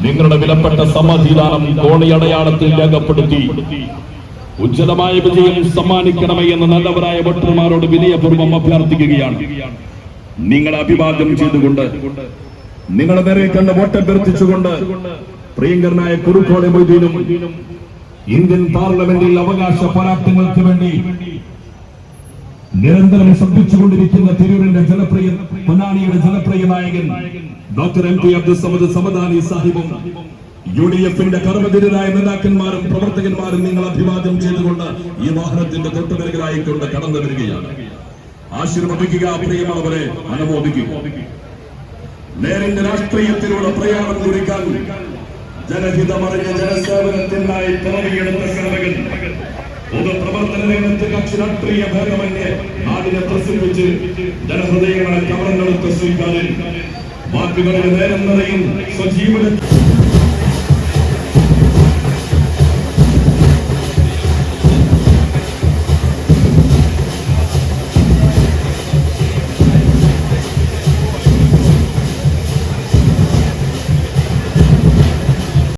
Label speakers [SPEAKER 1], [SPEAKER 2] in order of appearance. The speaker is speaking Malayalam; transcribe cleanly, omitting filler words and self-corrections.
[SPEAKER 1] നിങ്ങളുടെ വിലപ്പെട്ട സമ്മതിദാനം കോണിയടയാളത്തിൽ രേഖപ്പെടുത്തി ഉജ്ജ്വലമായ വിജയം സമ്മാനിക്കണമേ എന്ന് നല്ലവരായ വോട്ടർമാരോട് വിനയപൂർവ്വം അഭ്യർത്ഥിക്കുകയാണ്. നിങ്ങളെ അഭിവാദ്യം ചെയ്തുകൊണ്ട്, നിങ്ങളെ നേരെ കണ്ട് വോട്ടഭ്യർത്ഥിച്ചുകൊണ്ട് പ്രിയങ്കരനായ കുറുക്കോളി മൊയ്തീനും ഇന്ത്യൻ പാർലമെന്റിൽ അവകാശ പോരാട്ടങ്ങൾക്ക് വേണ്ടി നിരന്തരം ശ്രദ്ധിച്ചുകൊണ്ടിരിക്കുന്ന തിരൂരിന്റെ ജനപ്രിയ പൊന്നാനിയുടെ ജനപ്രിയ നായകൻ doctor M T Abdul Samad Samadani സാഹിബും UDF-ന്റെ കർമ്മധീരരായ നേതാക്കന്മാരും പ്രവർത്തകന്മാരും നിങ്ങൾ അഭിവാദ്യം ചെയ്തുകൊണ്ട് ഈ വാഹനത്തിന്റെ തൊട്ടുപിറകിലായിക്കൊണ്ട് കടന്നു വരികയാണ്. ആശീർവദിക്കുക, പ്രിയമുള്ളവരെ അനുമോദിക്കുക. നേരിന്റെ രാഷ്ട്രീയത്തിലൂടെ പ്രയാണം കുറിക്കാൻ ജനഹിതമറിഞ്ഞ ജനസേവനത്തിനായി പിറവിയെടുത്ത സേവകൻ, പൊതുപ്രവർത്തന രംഗത്ത് കക്ഷി രാഷ്ട്രീയ ഭേദമന്യേ നാടിനെ പ്രസിദ്ധിച്ച് ജനഹൃദയങ്ങളെ കവർന്നെടുത്ത സ്വീകാര്യൻ, വാക്കുകളിൽ നേരം നിറയും സ്വജീവന